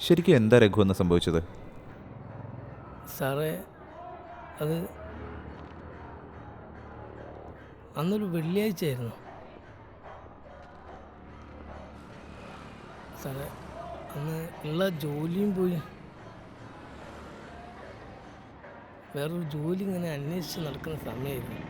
ശരിക്കും എന്താ രഘു എന്ന് സംഭവിച്ചത്? സാറേ, അത് അന്നൊരു വെള്ളിയാഴ്ചയായിരുന്നു സാറേ. അന്ന് ഉള്ള ജോലിയും പോയി. വേറൊരു ജോലി ഇങ്ങനെ അന്വേഷിച്ച് നടക്കുന്ന സമയമായിരുന്നു.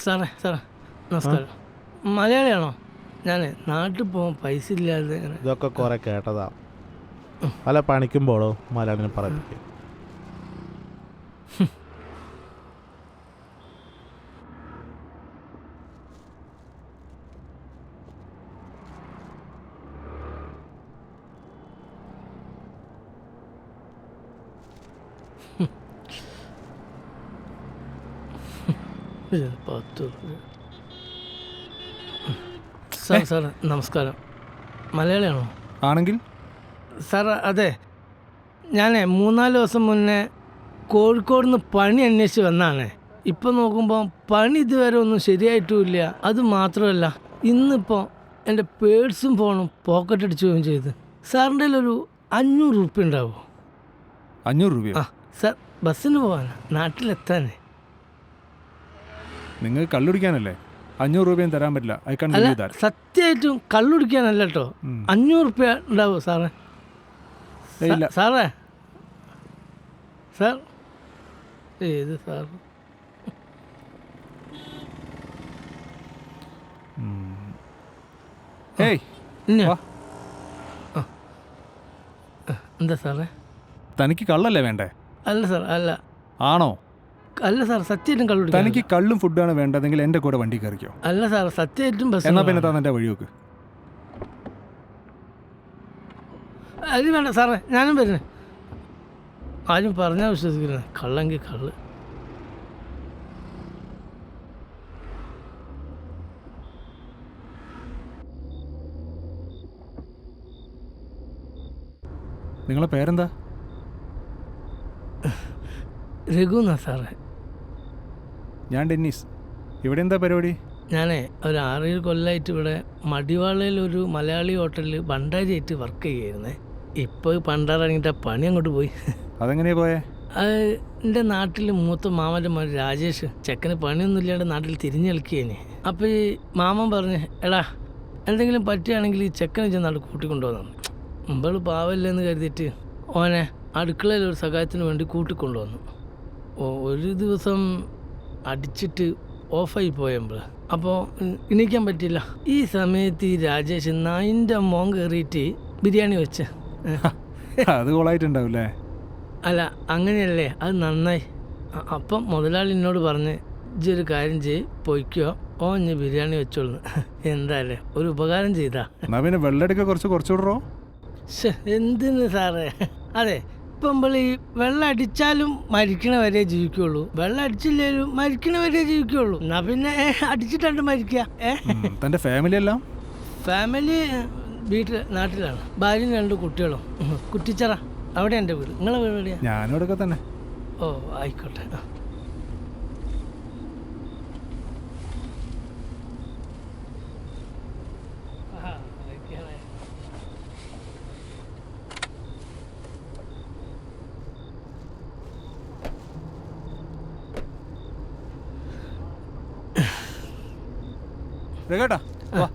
സാറേ നമസ്കാരം. മലയാളിയാണോ? ഞാൻ നാട്ടിൽ പോകാൻ പൈസ ഇല്ലാതെ. ഇതൊക്കെ കുറെ കേട്ടതാ. പല പണിക്കുമ്പോഴോ മലയാളിനെ പറയിപ്പിക്കും. സാർ നമസ്കാരം. മലയാളിയാണോ? ആണെങ്കിൽ സാർ അതെ, ഞാൻ 3-4 ദിവസം മുന്നേ കോഴിക്കോട് നിന്ന് പണി അന്വേഷിച്ച് വന്നാണ്. ഇപ്പം നോക്കുമ്പോൾ പണി ഇതുവരെ ഒന്നും ശരിയായിട്ടുമില്ല. അത് മാത്രമല്ല, ഇന്നിപ്പോൾ എൻ്റെ പേഴ്സും ഫോണും പോക്കറ്റ് അടിച്ചു പോവുകയും ചെയ്ത്. സാറിൻ്റെ ഒരു 500 റുപ്യ ഉണ്ടാവുമോ? 500 രൂപയോ? ആ സാർ, ബസ്സിന് പോകാനാ, നാട്ടിലെത്താനേ. നിങ്ങൾ കള്ളുടിക്കാനല്ലേ? 500 രൂപയും തരാൻ പറ്റില്ല. അല്ല, സത്യമായിട്ടും കള്ളുടിക്കാനല്ല കേട്ടോ. 500 റുപ്യ ഉണ്ടാവുമോ സാറേ? ഇല്ല സാറേ, സാർ ഏത് സാർ? എന്താ സാറേ? തനിക്ക് കള്ളല്ലേ വേണ്ടേ? അല്ല സാർ, അല്ല. ആണോ? അല്ല സാർ, സത്യമായിട്ടും കള്ളുടിക്കാൻ. തനിക്ക് കള്ളും ഫുഡാണ് വേണ്ടതെങ്കിൽ എൻ്റെ കൂടെ വണ്ടി കയറിക്കോ. അല്ല സാർ, സത്യമായിട്ടും ബസ്. എന്നാ പിന്നെ താൻ എൻ്റെ വഴി നോക്ക്. അത് വേണ്ട സാറേ, ഞാനും വരുന്നേ. ആരും പറഞ്ഞാൽ വിശ്വസിക്കുന്നത്. കള്ളെങ്കിൽ കള്ള്. നിങ്ങളെ പേരെന്താ? രഘു എന്നാ സാറേ. ഞാൻ ഡെന്നീസ്. ഇവിടെ എന്താ പരിപാടി? ഞാനേ ഒരു 6-7 കൊല്ലമായിട്ട് ഇവിടെ മടിവാളയിൽ ഒരു മലയാളി ഹോട്ടലിൽ ഭണ്ഡാരിയായിട്ട് വർക്ക് ചെയ്യുമായിരുന്നേ. ഇപ്പോൾ പണ്ടാറിറങ്ങിയിട്ട് പണി അങ്ങോട്ട് പോയി. അതെങ്ങനെയാ പോയേ? അത് എൻ്റെ നാട്ടിൽ മൂത്ത മാമൻ്റെ മകൻ രാജേഷ് ചെക്കന് പണിയൊന്നും ഇല്ലാണ്ട് നാട്ടിൽ തിരിഞ്ഞു കളിക്കുകയാണ്. അപ്പോൾ ഈ മാമൻ പറഞ്ഞ്, എടാ എന്തെങ്കിലും പറ്റുകയാണെങ്കിൽ ഈ ചെക്കനെ ചെന്നാട് കൂട്ടിക്കൊണ്ടുവന്നു. മുമ്പൾ പാവല്ലെന്ന് കരുതിയിട്ട് ഓനെ അടുക്കളയിൽ ഒരു സഹായത്തിന് വേണ്ടി കൂട്ടിക്കൊണ്ടുവന്നു. ഒരു ദിവസം അടിച്ചിട്ട് ഓഫായി പോയപ്പോൾ അപ്പോൾ എണീക്കാൻ പറ്റില്ല. ഈ സമയത്ത് ഈ രാജേഷ് നായിൻ്റെ മോൻ കയറിയിട്ട് ബിരിയാണി വെച്ച്. അത് കോളായിട്ടുണ്ടാവില്ലേ? അല്ല, അങ്ങനെയല്ലേ, അത് നന്നായി. അപ്പം മുതലാളി എന്നോട് പറഞ്ഞ്, ഇജ്ജൊരു കാര്യം ചെയ്യ്, പൊയ്ക്കോ, ഓഞ്ഞ് ബിരിയാണി വെച്ചോളൂ. എന്താല്ലേ, ഒരു ഉപകാരം ചെയ്താ. എന്നാ പിന്നെ വെള്ളമെടുക്ക കുറച്ചുവിടറോ? എന്തിന് സാറേ? അതെ, ഇപ്പം നമ്മൾ ഈ വെള്ളം അടിച്ചാലും മരിക്കണ വരെ ജീവിക്കുള്ളൂ, വെള്ളം അടിച്ചില്ലേലും മരിക്കണ വരെ ജീവിക്കുള്ളൂ. എന്നാ പിന്നെ അടിച്ചിട്ടാണ്ട് മരിക്കുക. തൻ്റെ ഫാമിലി എല്ലാം? ഫാമിലി നാട്ടിലാണ്. ഭാര്യയും 2 കുട്ടികളും. കുറ്റിച്ചറ, അവിടെ എൻ്റെ വീട്. നിങ്ങളെ വീട് എവിടെയാ? ഞാനും അവിടെയൊക്കെ തന്നെ. ഓ ആയിക്കോട്ടെ. കേട്ടാ വാ.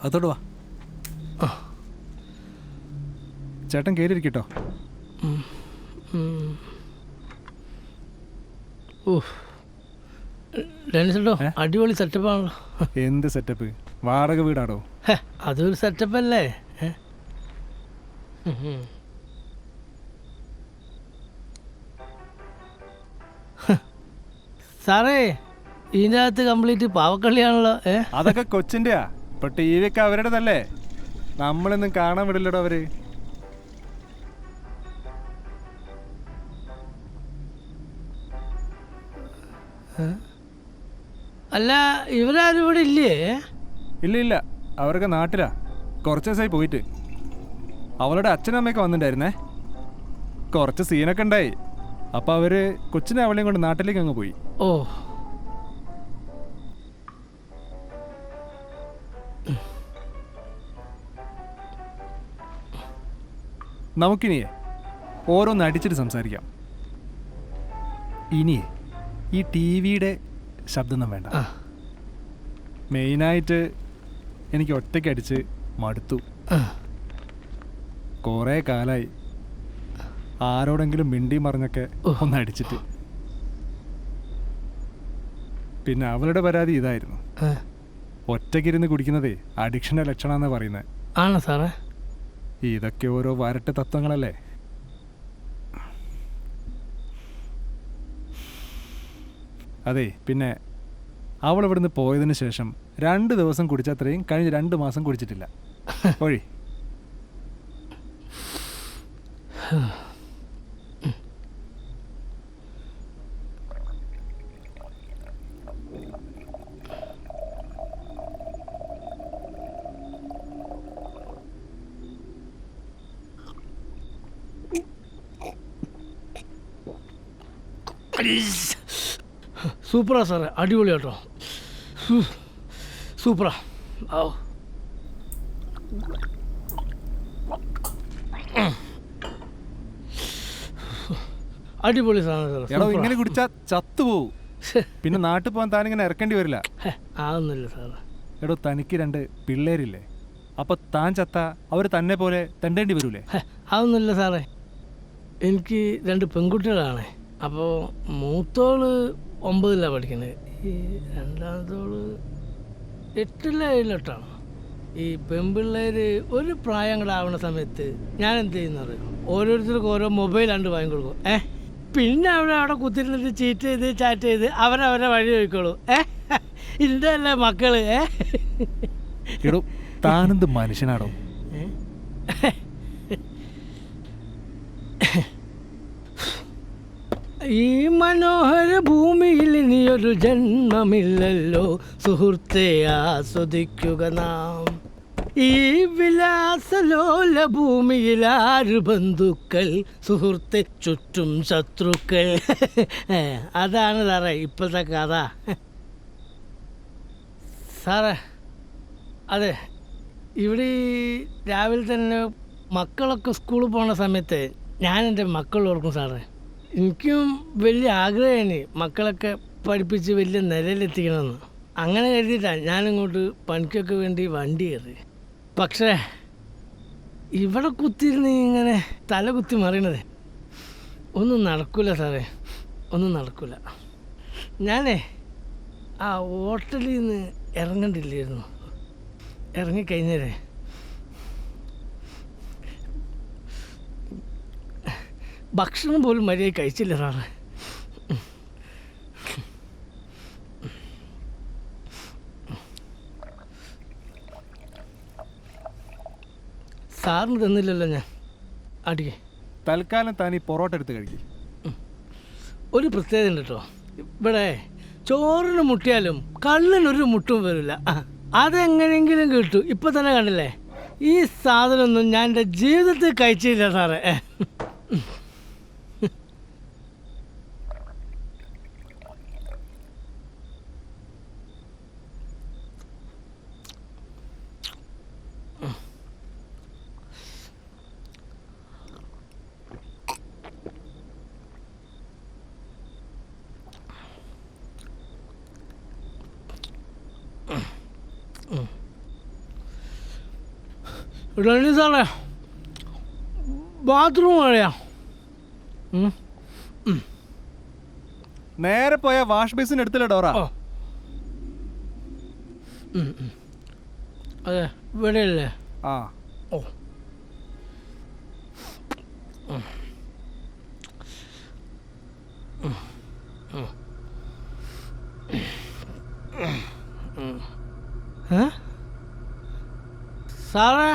അതോട് വാ. ചേട്ടൻ കയറിയിരിക്കട്ടോ. അടിപൊളി സെറ്റപ്പാണല്ലോ. എന്ത് സെറ്റപ്പ്? വാടക വീടാടോ. അതൊരു സെറ്റപ്പല്ലേ? സാറേ, ഇതിൻ്റെ അകത്ത് കംപ്ലീറ്റ് പാവക്കളിയാണല്ലോ. അതൊക്കെ കൊച്ചിൻ്റെയാ. ഇപ്പൊ ടി വി ഒക്കെ അവരുടേതല്ലേ. നമ്മളൊന്നും കാണാൻ വിടില്ലടോ അവര്. അല്ല ഇവരാരും ഇവിടെ ഇല്ലേ? ഇല്ല ഇല്ല, അവരൊക്കെ നാട്ടിലാ. കുറച്ച് ദിവസമായി പോയിട്ട്. അവളുടെ അച്ഛനമ്മയൊക്കെ വന്നിട്ടുണ്ടായിരുന്നേ. കുറച്ച് സീനൊക്കെ ഉണ്ടായി. അപ്പോൾ അവര് കൊച്ചിനെ അവളെയും കൊണ്ട് നാട്ടിലേക്ക് അങ്ങ് പോയി. ഓ, നമുക്കിനിയേ ഓരോന്ന് അടിച്ചിട്ട് സംസാരിക്കാം. ഇനിയേ ഈ ടി വിയുടെ ശബ്ദമൊന്നും വേണ്ട. ആ. മെയിനായിട്ട് എനിക്ക് ഒറ്റയ്ക്ക് അടിച്ച് മടുത്തു. ആ. കുറേ കാലമായി ആരോടെങ്കിലും മിണ്ടി മറിഞ്ഞൊക്കെ ഒന്ന് അടിച്ചിട്ട്. പിന്നെ അവളുടെ പരാതി ഇതായിരുന്നു. ആ. ഒറ്റയ്ക്കിരുന്ന് കുടിക്കുന്നതേ അഡിക്ഷൻ്റെ ലക്ഷണമെന്നാണ് പറയുന്നത്. ആണോ സാറേ? ഇതൊക്കെ ഓരോ വരട്ട് തത്വങ്ങളല്ലേ. അതെ, പിന്നെ അവൾ ഇവിടുന്ന് പോയതിന് ശേഷം 2 ദിവസം കുടിച്ചത്രയും കഴിഞ്ഞ് 2 മാസം കുടിച്ചിട്ടില്ല. ഒഴി. സൂപ്പറാ സാറേ, അടിപൊളി കേട്ടോ. സൂപ്പറാ. ഓ, അടിപൊളി സാധനം എടോ, സാറേ. ഇങ്ങനെ കുടിച്ചാൽ ചത്തുപോകും. പിന്നെ നാട്ടിൽ പോകാൻ താനിങ്ങനെ ഇറക്കേണ്ടി വരില്ല. ആവുന്നില്ല സാറേ. എടോ, തനിക്ക് 2 പിള്ളേരില്ലേ? അപ്പോൾ താൻ ചത്ത അവർ തന്നെ പോലെ തണ്ടേണ്ടി വരൂലേ? അതൊന്നുമില്ല സാറേ, എനിക്ക് 2 പെൺകുട്ടികളാണ്. അപ്പോൾ മൂത്തോള് 9ലാണ് പഠിക്കുന്നത്, ഈ രണ്ടാമത്തോള് 8ലാണ്. ഈ പെൺപിള്ളേർ ഒരു പ്രായം കൂടെ ആവുന്ന സമയത്ത് ഞാൻ എന്ത് ചെയ്യുന്നത്, ഓരോരുത്തർക്കും ഓരോ മൊബൈൽ വാങ്ങി കൊടുക്കും. പിന്നെ അവിടെ കുത്തിരുന്നിട്ട് ചീറ്റ് ചെയ്ത് ചാറ്റ് ചെയ്ത് അവരവരെ വഴി ചോദിക്കോളൂ. ഇതിൻ്റെ അല്ലേ മക്കള്. എടോ, താനെന്ത് മനുഷ്യനാടോ? ഈ മനോഹര ഭൂമിയിൽ ഇനിയൊരു ജന്മമില്ലല്ലോ സുഹൃത്തെ, ആസ്വദിക്കുക നാം. ഈ വിലാസലോല ഭൂമിയിൽ 6 ബന്ധുക്കൾ സുഹൃത്തെ, ചുറ്റും ശത്രുക്കൾ. അതാണ് സാറേ ഇപ്പോഴത്തെ കഥ. സാറേ അതെ, ഇവിടെ രാവിലെ തന്നെ മക്കളൊക്കെ സ്കൂളിൽ പോകുന്ന സമയത്ത് ഞാൻ എൻ്റെ മക്കൾ ഓർക്കും സാറേ. എനിക്കും വലിയ ആഗ്രഹമാണ് മക്കളൊക്കെ പഠിപ്പിച്ച് വലിയ നിലയിലെത്തിക്കണമെന്ന്. അങ്ങനെ കരുതിയിട്ടാണ് ഞാനിങ്ങോട്ട് പണിക്കൊക്കെ വേണ്ടി വണ്ടി കയറി. പക്ഷേ ഇവിടെ കുത്തിയിരുന്ന് ഇങ്ങനെ തല കുത്തി മറിയണത് ഒന്നും നടക്കില്ല സാറേ, ഒന്നും നടക്കില്ല. ഞാനേ ആ ഹോട്ടലിൽ നിന്ന് ഇറങ്ങണ്ടില്ലായിരുന്നു. ഇറങ്ങിക്കഴിഞ്ഞേരെ ഭക്ഷണം പോലും മര്യാദ കഴിച്ചില്ല സാറേ. സാറിന് തന്നില്ലല്ലോ ഞാൻ. അടിക്കേ, തൽക്കാലം താൻ ഈ പൊറോട്ട എടുത്ത് കഴിക്കും. ഒരു പ്രത്യേകത ഉണ്ട് കേട്ടോ, ഇവിടെ ചോറിന് മുട്ടിയാലും കള്ളിനൊരു മുട്ടും വരില്ല. അതെങ്ങനെയെങ്കിലും കിട്ടും. ഇപ്പം തന്നെ കണ്ടില്ലേ, ഈ സാധനമൊന്നും ഞാൻ എൻ്റെ ജീവിതത്തിൽ കഴിച്ചില്ല സാറേ. റണി സാറേ, ബാത്റൂം എവിടെയാ? നേരെ പോയ വാഷ് ബേസിന് എടുത്തില്ല ഡോറ. ഓ, അതെ, ഇവിടെയല്ലേ? ആ. ഓ, സാറേ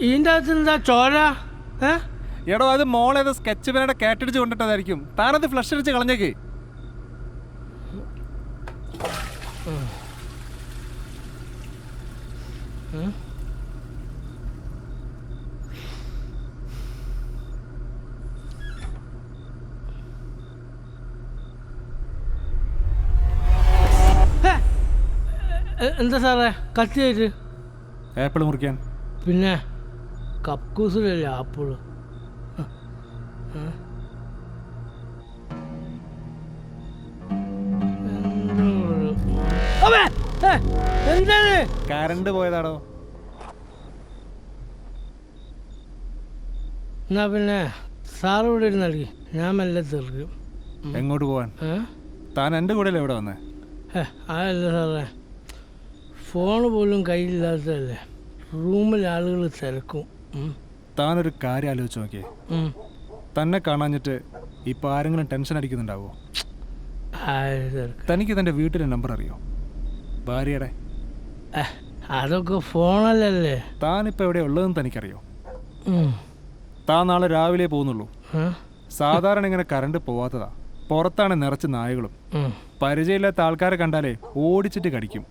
ഇതിൻ്റെ അകത്ത് എന്താ ചോര? ഏ? എടോ അത് മോളേത് സ്കെച്ച് പേനയുടെ കാറ്റടിച്ച് കൊണ്ടിട്ടതായിരിക്കും. താനത് ഫ്ലഷ് അടിച്ച് കളഞ്ഞേക്ക്. എന്താ സാറേ കത്തിയായിട്ട്? ആപ്പിൾ മുറിക്കാൻ. പിന്നെ കക്കൂസിലല്ലേ ആപ്പിള്? എന്താണ്? കറണ്ട് പോയതാടോ. എന്നാ പിന്നെ സാറ് ഇവിടെ ഇരുന്ന് നൽകി, ഞാൻ മെല്ലെ തീർക്കും. എങ്ങോട്ട് പോവാൻ? താൻ എൻ്റെ കൂടെയല്ലേ ഇവിടെ വന്നേ? അതല്ല സാറേ, ഫോണ് പോലും കയ്യിലില്ലാത്തതല്ലേ, റൂമിൽ ആളുകൾ തിരക്കും. താനൊരു കാര്യം ആലോചിച്ച് നോക്കിയേ. തന്നെ കാണാഞ്ഞിട്ട് ഇപ്പം ആരെങ്കിലും ടെൻഷൻ അടിക്കുന്നുണ്ടാവോ? തനിക്ക് തൻ്റെ വീട്ടിലെ നമ്പർ അറിയോ? ഭാര്യയുടെ? അതൊക്കെ ഫോണല്ലേ. താനിപ്പോൾ എവിടെ ഉള്ളതെന്ന് തനിക്കറിയോ? താൻ നാളെ രാവിലെ പോകുന്നുള്ളൂ. സാധാരണ ഇങ്ങനെ കറണ്ട് പോവാത്തതാ. പുറത്താണ് നിറച്ച് നായകളും. പരിചയമില്ലാത്ത ആൾക്കാരെ കണ്ടാലേ ഓടിച്ചിട്ട് കടിക്കും.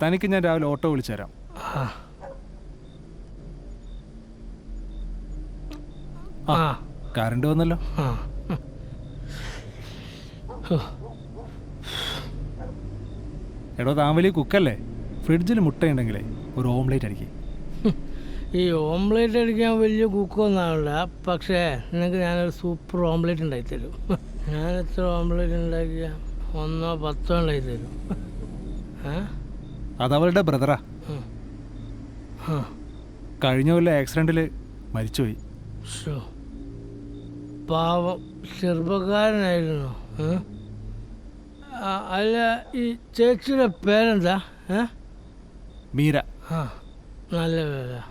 തനിക്ക് ഞാൻ രാവിലെ ഓട്ടോ വിളിച്ചു തരാം. കറണ്ട് വന്നല്ലോ. എടോ താൻ വലിയ കുക്കല്ലേ, ഫ്രിഡ്ജിൽ മുട്ടയുണ്ടെങ്കിലേ ഒരു ഓംലേറ്റ് അടിക്കും. ഈ ഓംലേറ്റ് അടിക്കാൻ വലിയ കുക്കൊന്നാവില്ല, പക്ഷേ നിങ്ങൾക്ക് ഞാനൊരു സൂപ്പർ ഓംലേറ്റ് ഉണ്ടാക്കി തരും. ഞാൻ എത്ര ഓംലേറ്റ് ഉണ്ടാക്കിയ 1 or 10 ഉണ്ടാക്കി തരും. അതവളുടെ ബ്രദറാ. കഴിഞ്ഞ കൊല്ലം ആക്സിഡൻറ്റിൽ മരിച്ചുപോയി. പാവം ചെറുപ്പക്കാരനായിരുന്നു. അല്ല, ഈ ചേച്ചിയുടെ പേരെന്താ? മീര. നല്ല പേരാ.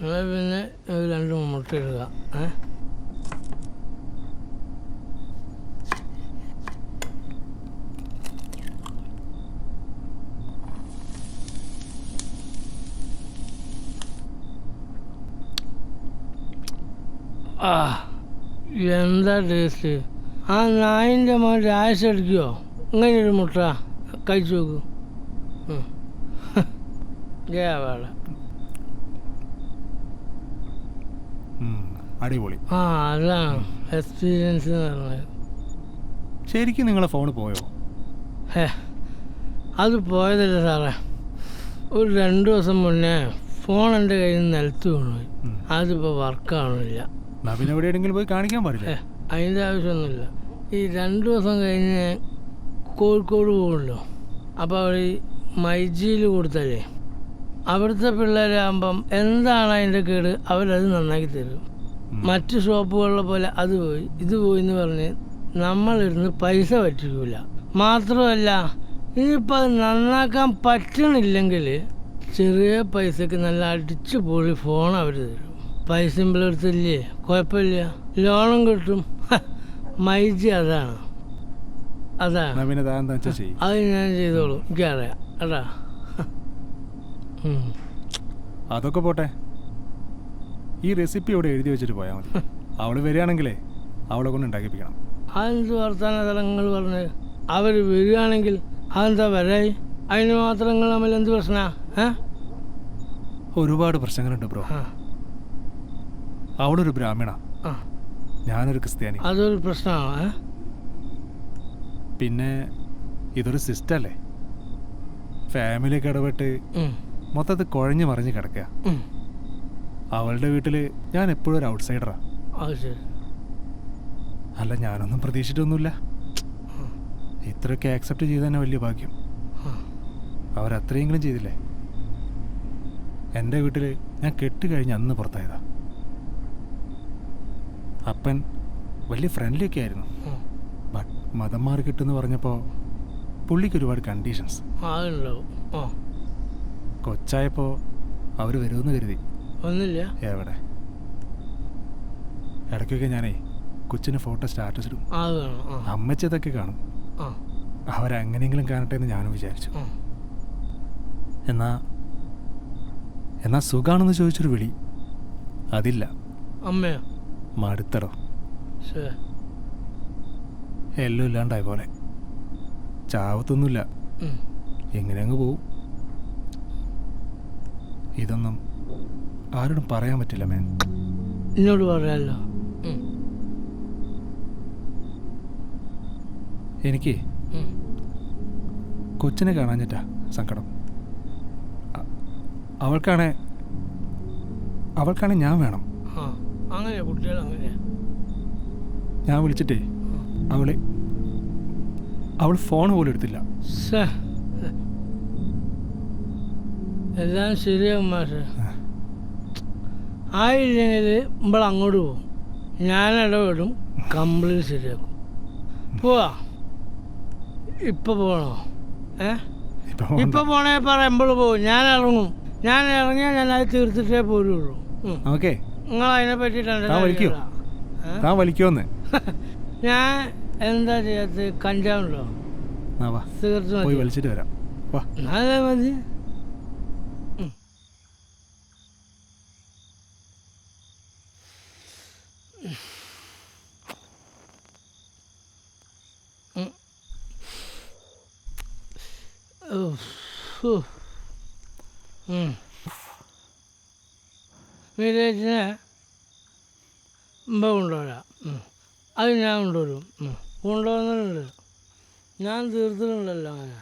എന്നാൽ പിന്നെ 2 മുട്ട ഇടുക. എന്താ ടേസ്റ്റ്! ആ നായിൻ്റെ മോൻ രാശ അടിക്കുമോ? ഇങ്ങനെയൊരു മുട്ട കഴിച്ചു നോക്കൂ. വേട അടിപൊളി. അതാണ് എക്സ്പീരിയൻസ് എന്ന് പറഞ്ഞത്. ശരിക്കും നിങ്ങളെ ഫോൺ പോയോ? അത് പോയതല്ല സാറേ, ഒരു 2 ദിവസം മുന്നേ ഫോൺ എൻ്റെ കയ്യിൽ നിന്ന് നിലത്ത് വീണുപോയി. അതിപ്പോൾ വർക്കാവണില്ല. എവിടെയെങ്കിലും പോയി കാണിക്കാൻ പാടില്ല. അതിൻ്റെ ആവശ്യമൊന്നുമില്ല. ഈ 2 ദിവസം കഴിഞ്ഞ് കോഴിക്കോട് പോകുമല്ലോ, അപ്പോൾ അവർ മൈജിയിൽ കൊടുത്താലേ അവിടുത്തെ പിള്ളേരാകുമ്പം എന്താണ് അതിൻ്റെ കേട് അവരത് നന്നാക്കി തരും. മറ്റ് ഷോപ്പുകളിലെ പോലെ അത് പോയി ഇത് പോയി എന്ന് പറഞ്ഞ് നമ്മളിരുന്ന് പൈസ പറ്റിക്കില്ല. മാത്രമല്ല, ഇനിയിപ്പോൾ അത് നന്നാക്കാൻ പറ്റണില്ലെങ്കിൽ ചെറിയ പൈസക്ക് നല്ല അടിച്ചു പൊളി ഫോൺ അവർ തരും. പൈസ സിമ്പിളെടുത്തില്ലേ, കുഴപ്പമില്ല, ലോണും കിട്ടും. മൈജി അതാണ്. അത് ഞാൻ ചെയ്തോളൂ, എനിക്കറിയാം. അതാ അതൊക്കെ പോട്ടെ, ഈ റെസിപ്പി ഇവിടെ എഴുതി വെച്ചിട്ട് പോയാൽ മതി. അവൾ വരികയാണെങ്കിലേ അവളെ കൊണ്ട് ഉണ്ടാക്കിപ്പിക്കണം. അതെന്ത് വർത്താന തലങ്ങൾ പറഞ്ഞത്? അവർ വരികയാണെങ്കിൽ അതെന്താ വരായി? അതിന് മാത്രം നിങ്ങൾ തമ്മിൽ എന്ത് പ്രശ്നമാണ്? ഒരുപാട് പ്രശ്നങ്ങളുണ്ട് ബ്രോ. അവളൊരു ബ്രാഹ്മണ, ഞാനൊരു ക്രിസ്ത്യാനി. അതൊരു പ്രശ്നമാണ്. പിന്നെ ഇതൊരു സിസ്റ്റല്ലേ, ഫാമിലിയൊക്കെ ഇടപെട്ട് മൊത്തത്തിൽ കുഴഞ്ഞു മറിഞ്ഞ് കിടക്കുക. അവളുടെ വീട്ടിൽ ഞാൻ എപ്പോഴും ഒരു ഔട്ട്സൈഡറാ. അല്ല, ഞാനൊന്നും പ്രതീക്ഷിച്ചിട്ടൊന്നുമില്ല. ഇത്രയൊക്കെ ആക്സെപ്റ്റ് ചെയ്ത് തന്നെ വലിയ ഭാഗ്യം. അവരത്രയെങ്കിലും ചെയ്തില്ലേ. എൻ്റെ വീട്ടിൽ ഞാൻ കെട്ടുകഴിഞ്ഞ് അന്ന് പുറത്തായതാ. അപ്പൻ വലിയ ഫ്രണ്ട്ലിയൊക്കെ ആയിരുന്നു. ബട്ട് മതം മാറി കിട്ടുമെന്ന് പറഞ്ഞപ്പോൾ പുള്ളിക്ക് ഒരുപാട് കണ്ടീഷൻസ്. കൊച്ചായപ്പോൾ അവർ വരുമെന്ന് കരുതി. ഒന്നുമില്ല. എവിടെ ഇടയ്ക്കൊക്കെ ഞാനേ കൊച്ചിന് ഫോട്ടോ സ്റ്റാറ്റസ് ഇടും. അമ്മച്ചി ഇതൊക്കെ കാണും. അവരെങ്ങനെയെങ്കിലും കാണട്ടെ എന്ന് ഞാനും വിചാരിച്ചു. എന്നാ സുഖാണെന്ന് ചോദിച്ചൊരു വിളി അതില്ല. അമ്മയോ? മടുത്തടോ. ശേ. എല്ലാം ഇല്ലാണ്ടായ പോലെ. ചാവത്തൊന്നുമില്ല, എങ്ങനെ അങ്ങ് പോവും. ഇതൊന്നും ആരോടും പറയാൻ പറ്റില്ല മേൻ. എന്നോട് പറയാമല്ലോ. എനിക്ക് കൊച്ചിനെ കാണാഞ്ഞിട്ടാ സങ്കടം. അവൾക്കാണെ ഞാൻ വേണം. അങ്ങനെയാ കുട്ടികൾ, അങ്ങനെയാ. ഞാൻ വിളിച്ചിട്ടേ അവൾ ഫോൺ പോലും എടുത്തില്ല. എല്ലാം ശരിയാകും മാഷെ. ആയില്ലെങ്കിൽ നമ്മൾ അങ്ങോട്ട് പോകും, ഞാൻ ഇടപെടും, കംപ്ലീറ്റ് ശരിയാക്കും. പോവാ? ഇപ്പൊ പോകണോ? ഇപ്പൊ പോണേ പറയുമ്പോൾ പോകും. ഞാൻ ഇറങ്ങും. ഞാൻ ഇറങ്ങിയാൽ ഞാൻ അത് തീർത്തിട്ടേ പോരുള്ളൂ. ഓക്കെ, നിങ്ങൾ അതിനെ പറ്റിയിട്ടുണ്ട്. താൻ വലിക്കോന്ന്. ഞാൻ എന്താ ചെയ്യാത്ത? കഞ്ചാവുണ്ടോ? പോയി വലിച്ചിട്ട് വരാം. അതെ മതി. വില്ലേജിനെ കൊണ്ടുവരാം. അത് ഞാൻ കൊണ്ടുവരും. കൊണ്ടുവന്നിട്ടുണ്ട്, ഞാൻ തീർത്തിട്ടുണ്ടല്ലോ. അങ്ങനെ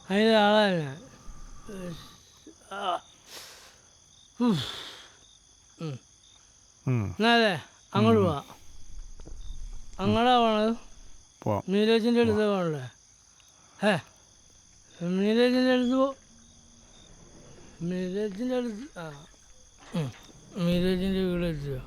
അതിൻ്റെ ആളാണ് ഞാൻ. എന്നാലേ അങ്ങോട്ട് പോവാം. അങ്ങോട്ടാ പോണത്? നീരജിൻ്റെ അടുത്ത് പോകണ്ടേ? നീരജിൻ്റെ അടുത്ത് പോ. നീരജിൻ്റെ അടുത്ത് നീരജിൻ്റെ വീട് എത്തിയോ?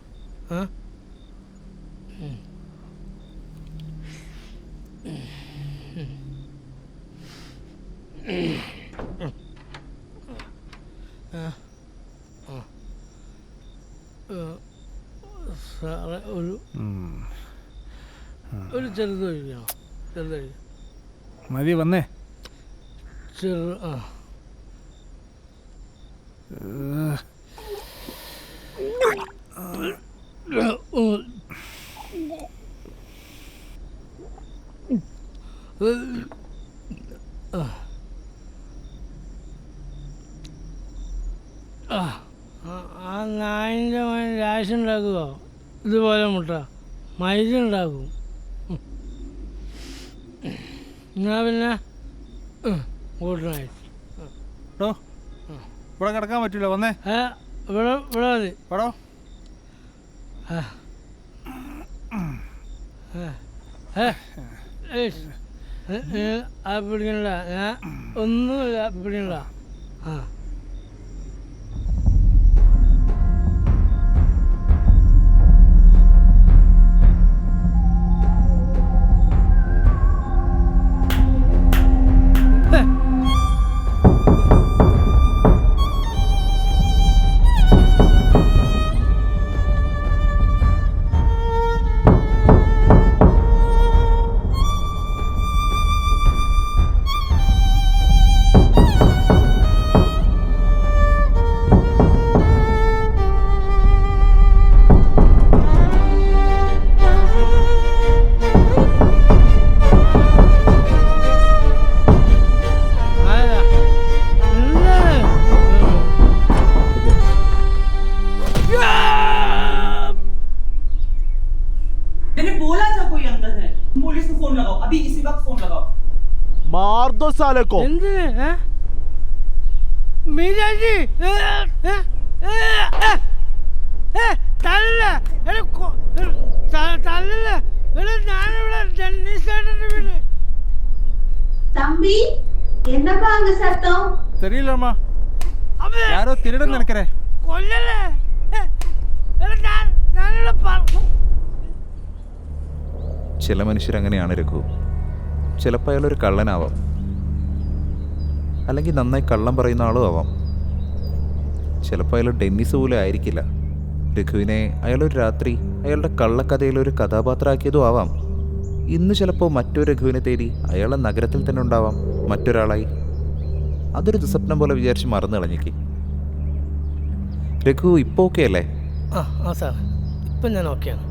സാറേ ഒരു ചെറുത് കഴിക്കണോ? ചെറുത് കഴിക്കാം മതി. വന്നേ. ചെറു ആ നായിൻ്റെ രാശി ഉണ്ടാക്കുമോ? ഇതുപോലെ മുട്ട മൈദ എന്നാ പിന്നെ ഗുഡ് നൈറ്റ്. ഇവിടെ കിടക്കാൻ പറ്റില്ല. വന്നേ. ഇവിടെ മതി. പടോ പിടിക്കണ്ട, ഞാൻ ഒന്നുമില്ല, പിടിക്കണ്ട. मार दो साले को। मीरा जी தம்பி என்னப்பா அங்க சத்தம்? தெரியலம்மா, யாரோ திருடன் நினைக்கிறேன். கொல்லல ചില മനുഷ്യരങ്ങനെയാണ് രഘു. ചിലപ്പോൾ അയാളൊരു കള്ളനാവാം, അല്ലെങ്കിൽ നന്നായി കള്ളം പറയുന്ന ആളും ആവാം. ചിലപ്പോൾ അയാൾ ഡെന്നിസ് പോലും ആയിരിക്കില്ല. രഘുവിനെ അയാളൊരു രാത്രി അയാളുടെ കള്ളക്കഥയിലൊരു കഥാപാത്രമാക്കിയതും ആവാം. ഇന്ന് ചിലപ്പോൾ മറ്റൊരു രഘുവിനെ തേടി അയാളെ നഗരത്തിൽ തന്നെ ഉണ്ടാവാം, മറ്റൊരാളായി. അതൊരു ദുസ്വപ്നം പോലെ വിചാരിച്ച് മറന്നു കളഞ്ഞേക്ക്. രഘു ഇപ്പോൾ ഓക്കെ അല്ലേ? ആ സാറേ ഇപ്പം ഞാൻ ഓക്കെയാണ്.